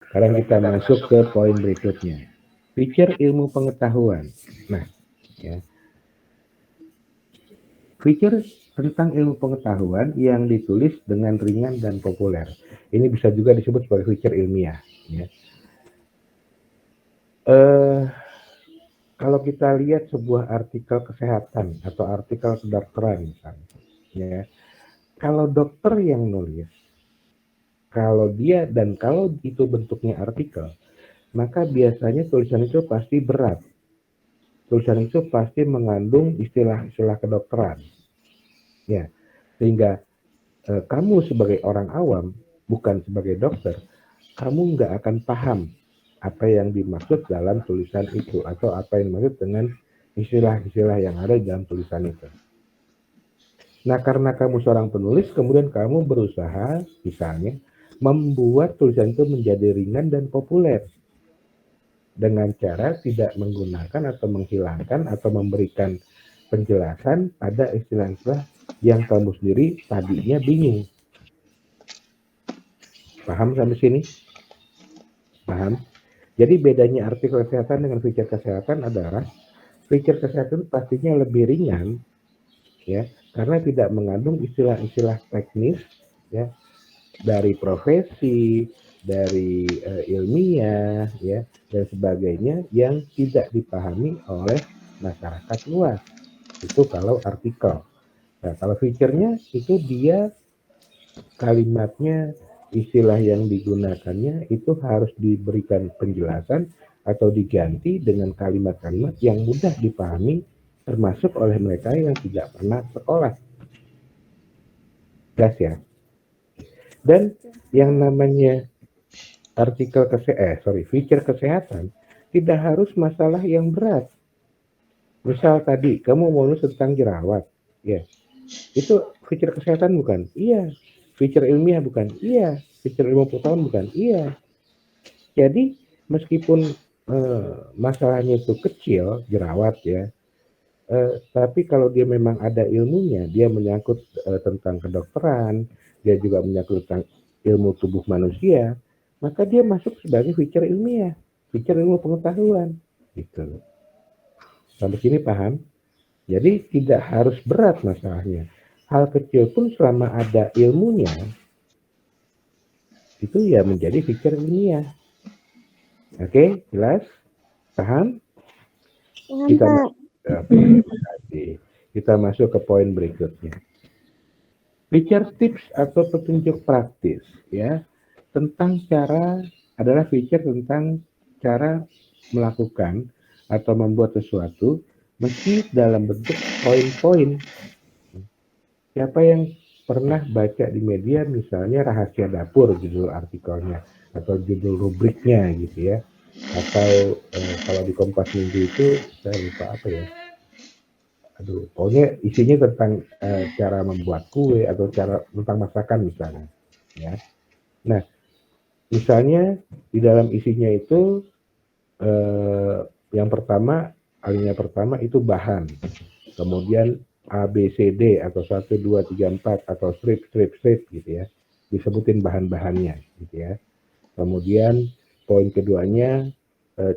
Sekarang kita masuk ke poin berikutnya. Feature ilmu pengetahuan. Nah, ya. Feature tentang ilmu pengetahuan yang ditulis dengan ringan dan populer. Ini bisa juga disebut sebagai feature ilmiah. Ya. Kalau kita lihat sebuah artikel kesehatan atau artikel kedokteran misalnya, ya, kalau dokter yang nulis, kalau itu bentuknya artikel, maka biasanya tulisan itu pasti berat. Tulisan itu pasti mengandung istilah-istilah kedokteran. Ya, sehingga kamu sebagai orang awam, bukan sebagai dokter, kamu nggak akan paham apa yang dimaksud dalam tulisan itu atau apa yang dimaksud dengan istilah-istilah yang ada dalam tulisan itu. Nah, karena kamu seorang penulis, kemudian kamu berusaha, misalnya, membuat tulisan itu menjadi ringan dan populer dengan cara tidak menggunakan atau menghilangkan atau memberikan penjelasan pada istilah-istilah yang kamu sendiri tadinya bingung. Paham sampai sini? Paham? Jadi bedanya artikel kesehatan dengan feature kesehatan adalah feature kesehatan pastinya lebih ringan, ya, karena tidak mengandung istilah-istilah teknis, ya, dari profesi, dari ilmiah, ya, dan sebagainya yang tidak dipahami oleh masyarakat luas. Itu kalau artikel. Nah, kalau feature-nya itu dia kalimatnya, istilah yang digunakannya itu harus diberikan penjelasan atau diganti dengan kalimat-kalimat yang mudah dipahami termasuk oleh mereka yang tidak pernah sekolah. Jelas ya? Dan yang namanya feature kesehatan tidak harus masalah yang berat. Misal tadi kamu mau nulis tentang jerawat, ya, itu feature kesehatan bukan? Iya. Feature ilmiah bukan? Iya. Feature ilmu pengetahuan bukan? Iya. Jadi meskipun masalahnya itu kecil, jerawat ya, tapi kalau dia memang ada ilmunya, dia menyangkut tentang kedokteran, dia juga menyangkut tentang ilmu tubuh manusia, maka dia masuk sebagai feature ilmiah, feature ilmu pengetahuan, gitu. Sampai sini paham? Jadi tidak harus berat masalahnya. Hal kecil pun selama ada ilmunya, itu ya menjadi feature ilmiah. Oke, jelas? Paham? Kita kita masuk ke poin berikutnya. Feature tips atau petunjuk praktis, ya, tentang feature tentang cara melakukan atau membuat sesuatu meski dalam bentuk poin-poin. Siapa yang pernah baca di media misalnya rahasia dapur judul artikelnya atau judul rubriknya gitu ya, atau kalau di Kompas Minggu itu saya lupa apa ya, pokoknya isinya tentang cara membuat kue atau cara tentang masakan misalnya, ya. Nah, misalnya di dalam isinya itu yang pertama, alinea pertama itu bahan, kemudian A, B, C, D atau 1, 2, 3, 4 atau strip gitu ya, disebutin bahan-bahannya gitu ya. Kemudian poin keduanya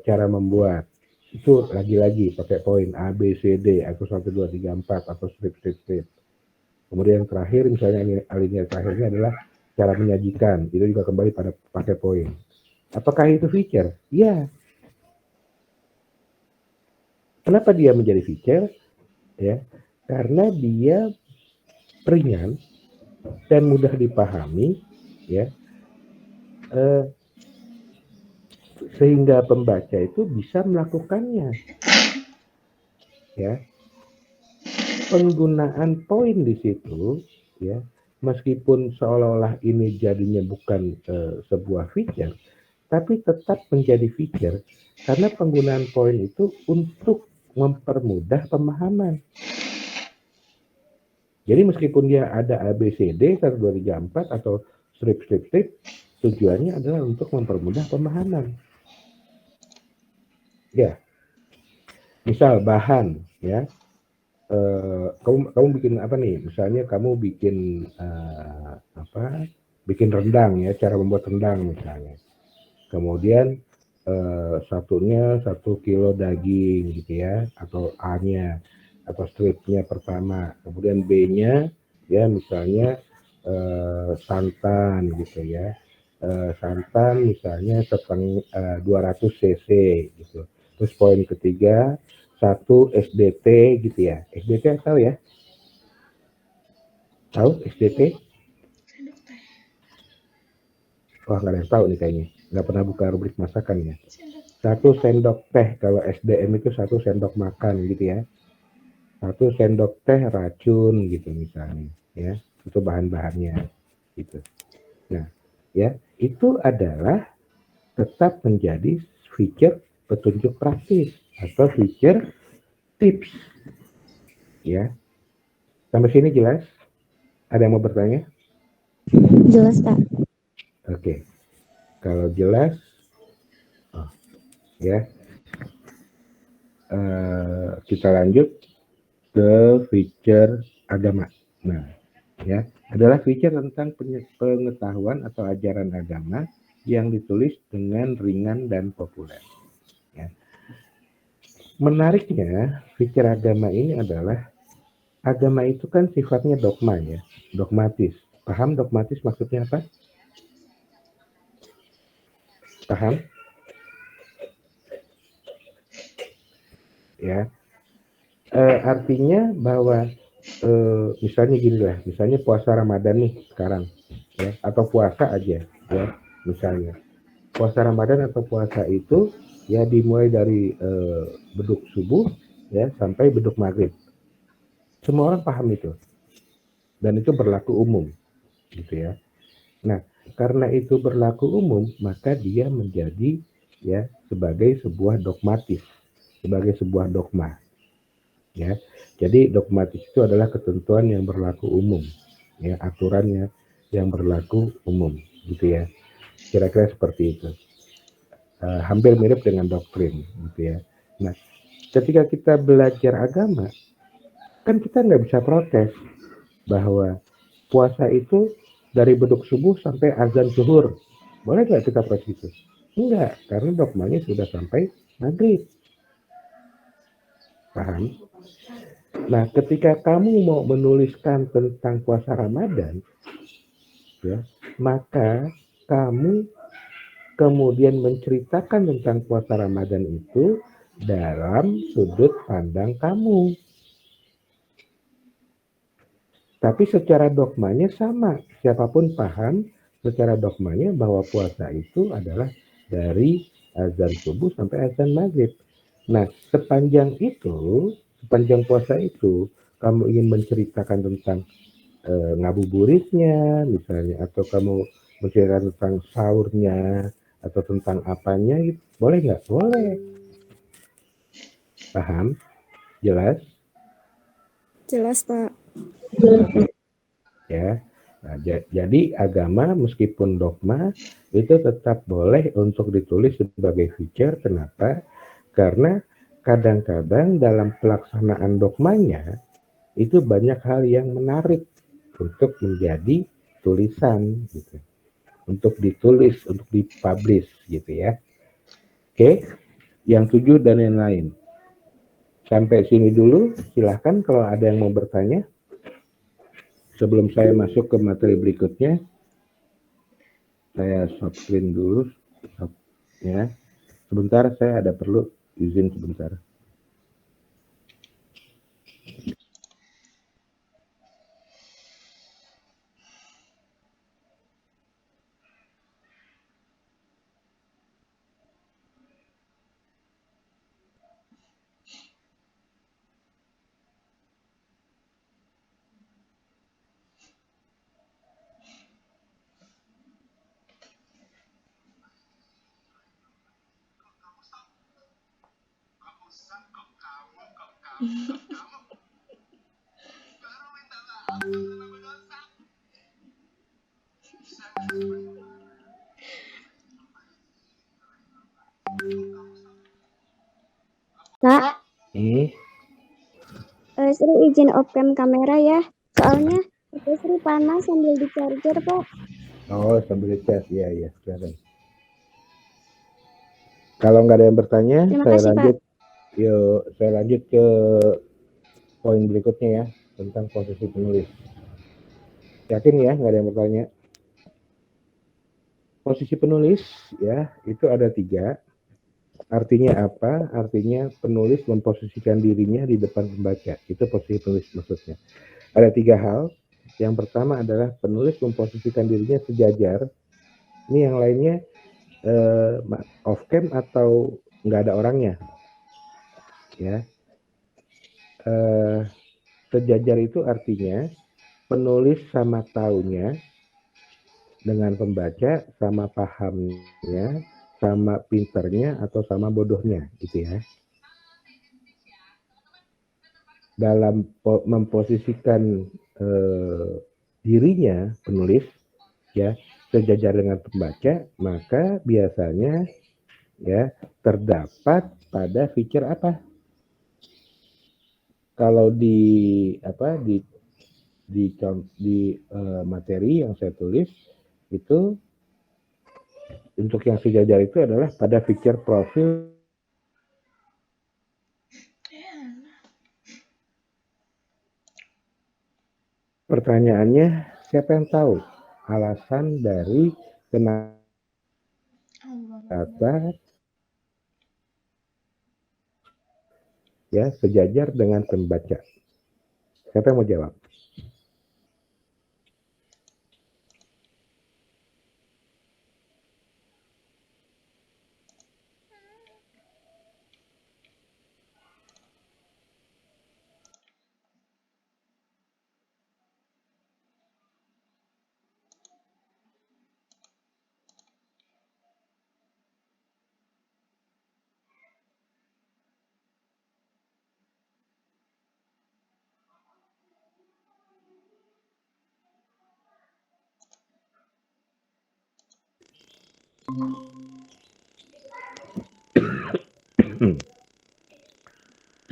cara membuat, itu lagi-lagi pakai poin A, B, C, D atau 1, 2, 3, 4 atau strip. Kemudian yang terakhir misalnya alinea terakhirnya adalah cara menyajikan, itu juga kembali pada pakai poin. Apakah itu feature? Iya. Kenapa dia menjadi feature? Ya, karena dia ringan dan mudah dipahami, ya, sehingga pembaca itu bisa melakukannya. Ya, penggunaan poin di situ, ya, meskipun seolah-olah ini jadinya bukan sebuah feature, tapi tetap menjadi feature karena penggunaan poin itu untuk mempermudah pemahaman. Jadi meskipun dia ada ABCD 1, 2, 3, 4 atau strip, tujuannya adalah untuk mempermudah pemahaman. Ya, misal bahan, ya, kamu bikin apa nih? Misalnya kamu bikin bikin rendang ya, cara membuat rendang misalnya. Kemudian satunya 1 kilo daging gitu ya, atau A-nya atau stripnya pertama. Kemudian B-nya ya misalnya santan gitu ya. Santan misalnya 200 cc gitu. Terus poin ketiga 1 SDT gitu ya. SDT tahu ya? Tahu SDT? Wah, nggak ada yang tahu nih kayaknya. Nggak pernah buka rubrik masakan ya. 1 sendok teh, kalau SDM itu 1 sendok makan gitu ya. 1 sendok teh racun gitu misalnya ya. Itu bahan-bahannya gitu. Nah, ya, itu adalah tetap menjadi feature petunjuk praktis atau feature tips ya. Sampai sini jelas? Ada yang mau bertanya? Jelas, Kak. Oke. Kalau jelas ya, kita lanjut ke feature agama. Nah, ya, adalah feature tentang pengetahuan atau ajaran agama yang ditulis dengan ringan dan populer. Ya. Menariknya, feature agama ini adalah agama itu kan sifatnya dogma ya, dogmatis. Paham dogmatis maksudnya apa? Paham? Ya, artinya bahwa misalnya gini lah, misalnya puasa Ramadan nih sekarang, ya, atau puasa aja, ya, misalnya puasa Ramadan atau puasa itu ya dimulai dari beduk subuh ya sampai beduk maghrib. Semua orang paham itu dan itu berlaku umum, gitu ya. Nah, karena itu berlaku umum, maka dia menjadi ya sebagai sebuah dogmatis, sebagai sebuah dogma. Ya, jadi dogmatis itu adalah ketentuan yang berlaku umum, ya aturannya yang berlaku umum, gitu ya. Kira-kira seperti itu. Hampir mirip dengan doktrin, gitu ya. Nah, ketika kita belajar agama, kan kita nggak bisa protes bahwa puasa itu dari beduk subuh sampai azan zuhur. Boleh nggak kita protes itu? Enggak, karena dogmanya sudah sampai maghrib. Paham? Nah, ketika kamu mau menuliskan tentang puasa Ramadan, ya, maka kamu kemudian menceritakan tentang puasa Ramadan itu dalam sudut pandang kamu. Tapi secara dogmanya sama. Siapapun paham secara dogmanya bahwa puasa itu adalah dari azan subuh sampai azan maghrib. Nah, sepanjang puasa itu, kamu ingin menceritakan tentang ngabuburitnya misalnya, atau kamu menceritakan tentang sahurnya, atau tentang apanya gitu, boleh nggak? Boleh. Paham? Jelas? Jelas, Pak. Ya. Nah, jadi agama meskipun dogma itu tetap boleh untuk ditulis sebagai feature. Kenapa? Karena kadang-kadang dalam pelaksanaan dogmanya itu banyak hal yang menarik untuk menjadi tulisan gitu. Untuk ditulis, untuk dipublish gitu ya. Oke, yang 7 dan yang lain. Sampai sini dulu, silahkan kalau ada yang mau bertanya. Sebelum saya masuk ke materi berikutnya, saya stop screen dulu. Ya. Sebentar, saya ada perlu izin sebentar. Kak, Sri izin open kamera ya. Soalnya HP Sri panas sambil di charger, Pak. Oh, sambil chat, iya, silakan. Kalau nggak ada yang bertanya, Terima saya kasih, lanjut. Yuk, saya lanjut ke poin berikutnya ya, tentang posisi penulis. Yakin ya, nggak ada yang bertanya? Posisi penulis ya, itu ada 3. Artinya apa? Artinya penulis memposisikan dirinya di depan pembaca. Itu posisi penulis maksudnya. Ada 3 hal. Yang pertama adalah penulis memposisikan dirinya sejajar. Ini yang lainnya off cam atau nggak ada orangnya, ya. Sejajar itu artinya penulis sama taunya dengan pembaca, sama pahamnya, sama pinternya atau sama bodohnya, gitu ya. Dalam memposisikan dirinya penulis ya sejajar dengan pembaca, maka biasanya ya terdapat pada feature apa? Kalau di materi yang saya tulis itu untuk yang sejajar itu adalah pada feature profil. Pertanyaannya, siapa yang tahu alasan dari kenapa ya sejajar dengan pembaca? Siapa yang mau jawab?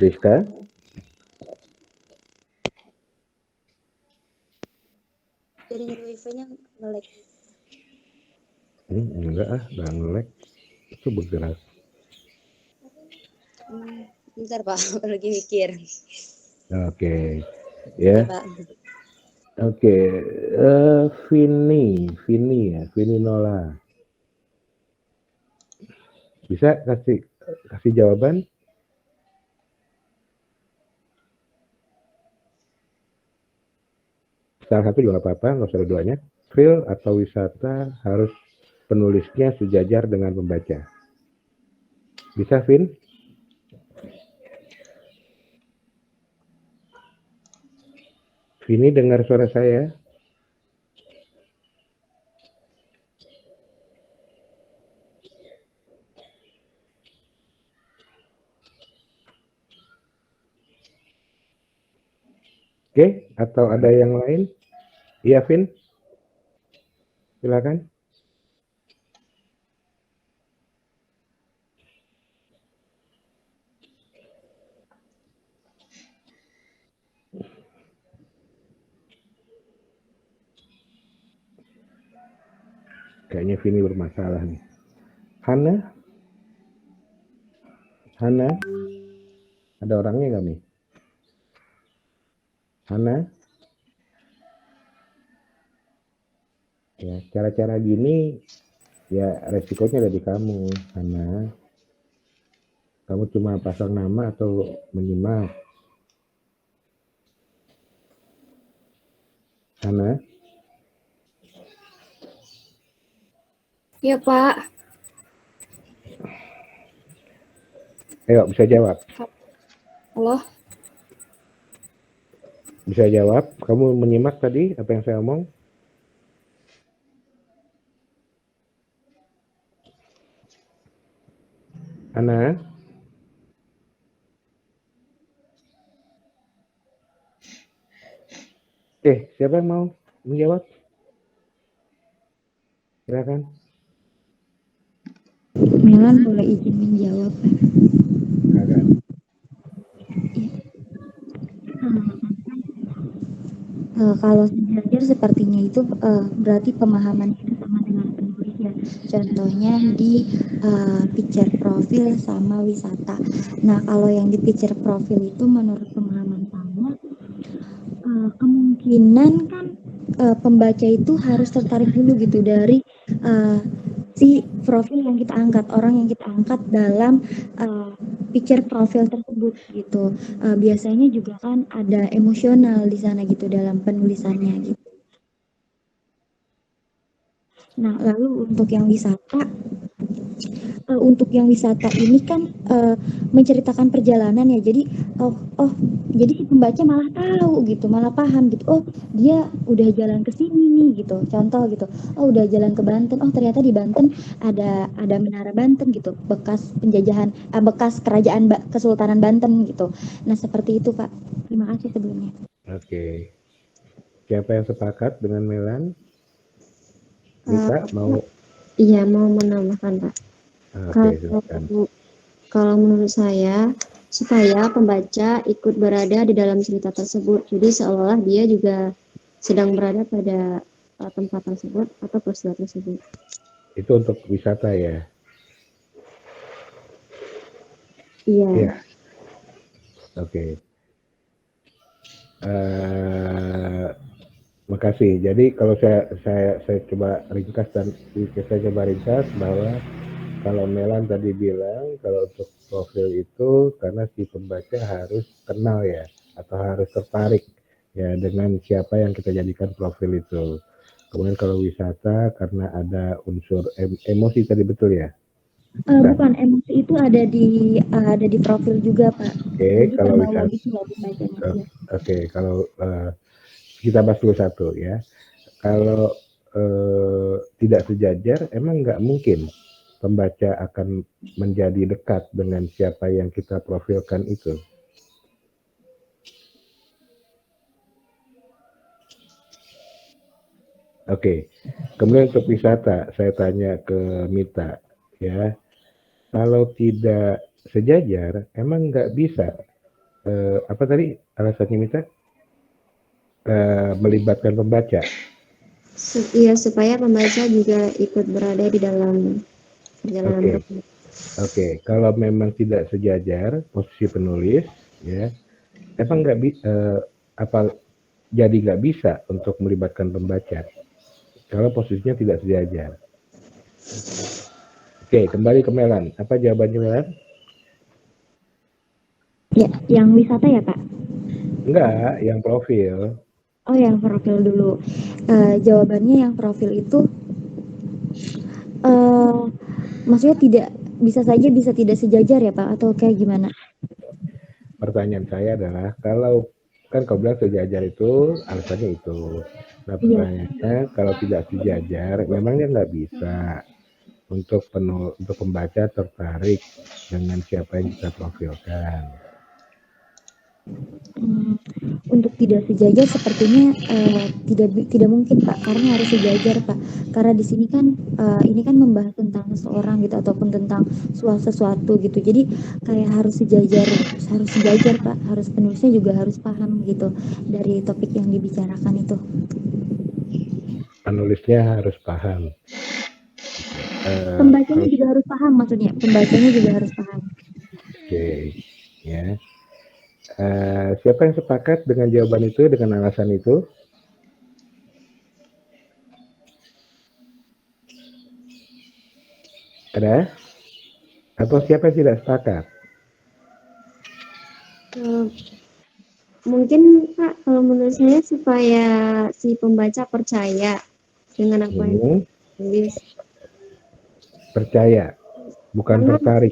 Rizka? Jaringan wifi-nya nge-lag. Enggak enggak nge-lag. Itu bergerak. Bentar Pak, lagi mikir. Oke. Ya. Pak. Oke. Vini Nola. Bisa kasih jawaban? Salah satu juga nggak apa-apa, nggak usah dua-duanya. Feel atau wisata harus penulisnya sejajar dengan pembaca. Bisa, Vin? Vini dengar suara saya? Oke, atau ada yang lain? Iya, Vin? Silakan. Kayaknya Vini bermasalah nih. Hana? Ada orangnya nggak nih? Hana? Ya, cara-cara gini ya resikonya ada di kamu, Hana. Kamu cuma pasang nama atau menyimak. Hana? Ya Pak. Ayo, bisa jawab. Halo. Bisa jawab. Kamu menyimak tadi apa yang saya omong? Hana? Siapa yang mau menjawab? Silakan. Melan boleh izin menjawab. Silakan. Kalau sejajar sepertinya itu berarti pemahaman itu sama dengan penulis ya. Contohnya di picture profil sama wisata. Nah, kalau yang di picture profil itu menurut pemahaman saya, kemungkinan kan pembaca itu harus tertarik dulu gitu dari si profil yang kita angkat, orang yang kita angkat dalam picture profil tersebut gitu. Biasanya juga kan ada emosional di sana gitu dalam penulisannya gitu. Nah, lalu untuk yang wisata ini kan menceritakan perjalanan ya. Jadi jadi si pembaca malah tahu gitu, malah paham gitu. Oh, dia udah jalan ke sini nih gitu. Contoh gitu. Oh, udah jalan ke Banten. Oh, ternyata di Banten ada Menara Banten gitu, bekas penjajahan bekas kerajaan Kesultanan Banten gitu. Nah, seperti itu, Pak. Terima kasih sebelumnya. Oke. Siapa yang sepakat dengan Melan? Mita mau? Iya, mau menambahkan, Pak. Oke, silakan. Kalau menurut saya, supaya pembaca ikut berada di dalam cerita tersebut. Jadi seolah-olah dia juga sedang berada pada tempat tersebut atau peristiwa tersebut. Itu untuk wisata ya? Iya. Ya. Oke. Makasih. Jadi kalau saya coba ringkas bahwa kalau Melan tadi bilang kalau untuk profil itu karena si pembaca harus kenal ya atau harus tertarik ya dengan siapa yang kita jadikan profil itu. Kemudian kalau wisata karena ada unsur emosi tadi, betul ya? Bukan, emosi itu ada di profil juga, Pak. Oke, Jadi kalau karena wisata. logis lah dibacanya. Ya. Oke, kalau kita bahas dulu satu ya. Kalau tidak sejajar, emang nggak mungkin pembaca akan menjadi dekat dengan siapa yang kita profilkan itu. Oke, kemudian untuk wisata, saya tanya ke Mita, ya, kalau tidak sejajar, emang nggak bisa, apa tadi alasannya Mita? Melibatkan pembaca. Iya, supaya pembaca juga ikut berada di dalam perjalanan. Oke, kalau memang tidak sejajar posisi penulis, ya, emang nggak apa jadi nggak bisa untuk melibatkan pembaca kalau posisinya tidak sejajar. Oke, kembali ke Melan. Apa jawabannya Melan? Ya, yang wisata ya, Pak? Enggak, yang profil. Oh, yang profil dulu. Jawabannya yang profil itu maksudnya bisa tidak sejajar ya, Pak, atau kayak gimana? Pertanyaan saya adalah kalau kan kau bilang sejajar itu alasannya itu. Nah, pertanyaannya kalau tidak sejajar, memangnya nggak bisa untuk pembaca tertarik dengan siapa yang kita profilkan. Untuk tidak sejajar sepertinya tidak mungkin, Pak, karena harus sejajar, Pak. Karena di sini kan ini kan membahas tentang seseorang gitu ataupun tentang sesuatu gitu. Jadi kayak harus sejajar, Pak. Harus penulisnya juga harus paham gitu dari topik yang dibicarakan itu. Penulisnya harus paham. Pembacanya juga harus paham, maksudnya pembacanya juga harus paham. Oke, ya. Siapa yang sepakat dengan jawaban itu, dengan alasan itu? Ada? Atau siapa yang tidak sepakat? Mungkin Pak, kalau menurut saya supaya si pembaca percaya dengan apa yang ditulis. Percaya, bukan tertarik.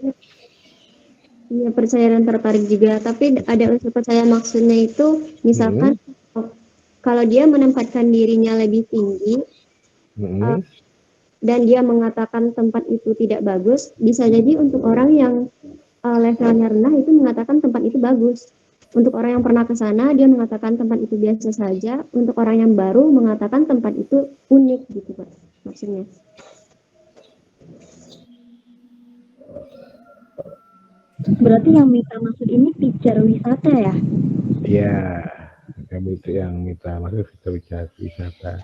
Iya, percaya dan tertarik juga, tapi ada unsur percaya maksudnya itu misalkan kalau dia menempatkan dirinya lebih tinggi dan dia mengatakan tempat itu tidak bagus, bisa jadi untuk orang yang levelnya rendah itu mengatakan tempat itu bagus. Untuk orang yang pernah ke sana dia mengatakan tempat itu biasa saja, untuk orang yang baru mengatakan tempat itu unik gitu Pak maksudnya. Berarti yang Mita maksud ini picture wisata ya? Iya, itu yang Mita maksud picture wisata.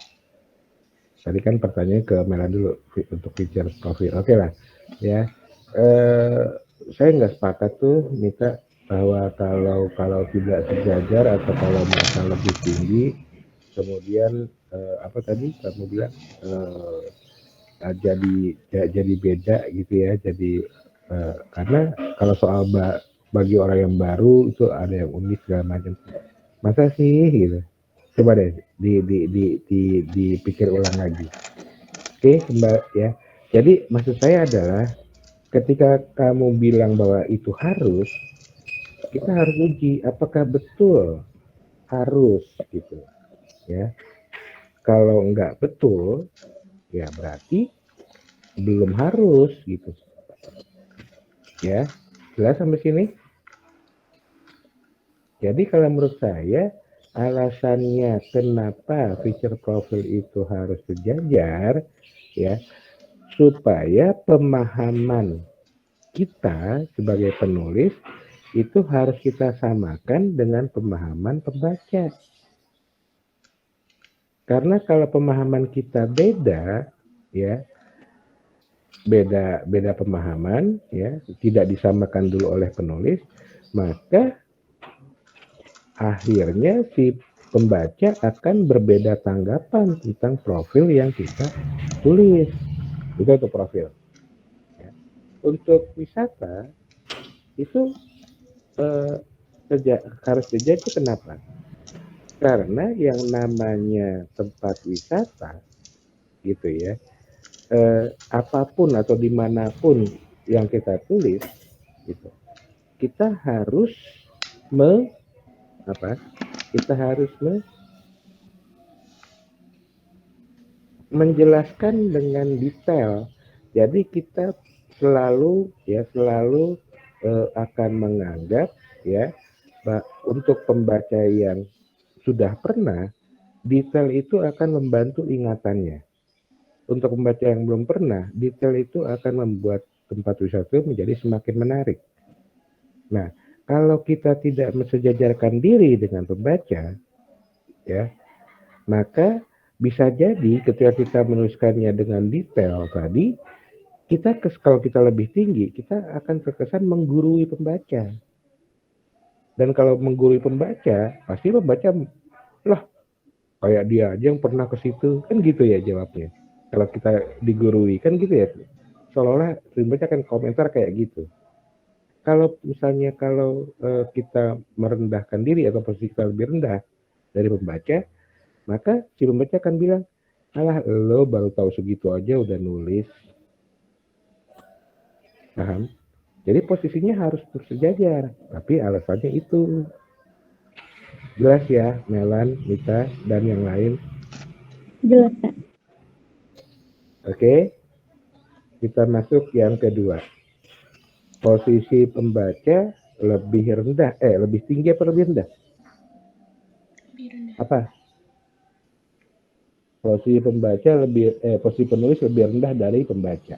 Tadi kan pertanyaannya ke Mela dulu untuk picture profil. Oke lah. ya. Eh, saya nggak sepakat tuh, Mita, bahwa kalau tidak sejajar atau kalau mereka lebih tinggi, kemudian apa tadi kamu bilang jadi beda gitu ya. Jadi karena kalau soal bagi orang yang baru itu ada yang unik segala macam. Masa sih gitu? Coba deh dipikir ulang lagi. Oke, Mbak ya. Jadi maksud saya adalah ketika kamu bilang bahwa itu harus, kita harus uji apakah betul harus gitu ya. Kalau nggak betul, ya berarti belum harus gitu ya. Jelas sampai sini? Jadi kalau menurut saya alasannya kenapa feature profile itu harus sejajar ya, supaya pemahaman kita sebagai penulis itu harus kita samakan dengan pemahaman pembaca. Karena kalau pemahaman kita beda, ya, beda pemahaman, ya, tidak disamakan dulu oleh penulis, maka akhirnya si pembaca akan berbeda tanggapan tentang profil yang kita tulis. Itu untuk profil. Ya. Untuk wisata itu harus sejajar itu kenapa? Karena yang namanya tempat wisata gitu ya, apapun atau dimanapun yang kita tulis gitu, kita harus menjelaskan dengan detail. Jadi kita selalu akan menganggap ya, untuk pembaca yang sudah pernah, detail itu akan membantu ingatannya. Untuk pembaca yang belum pernah, detail itu akan membuat tempat wisata menjadi semakin menarik. Nah, kalau kita tidak mensejajarkan diri dengan pembaca, ya, maka bisa jadi ketika kita menuliskannya dengan detail tadi, kalau kita lebih tinggi, kita akan terkesan menggurui pembaca. Dan kalau menggurui pembaca, pasti pembaca, lah, kayak dia aja yang pernah ke situ, kan gitu ya jawabnya. Kalau kita digurui, kan gitu ya. Seolah-olah pembaca akan komentar kayak gitu. Kalau misalnya kita merendahkan diri atau posisi kita lebih rendah dari pembaca, maka si pembaca akan bilang, alah lo baru tahu segitu aja udah nulis. Paham? Jadi posisinya harus bersejajar, tapi alasannya itu. Jelas ya, Melan, Mita, dan yang lain? Jelas, Kak. Oke, kita masuk yang kedua. Posisi pembaca lebih tinggi apa lebih rendah? Lebih rendah. Apa? Posisi penulis lebih rendah dari pembaca.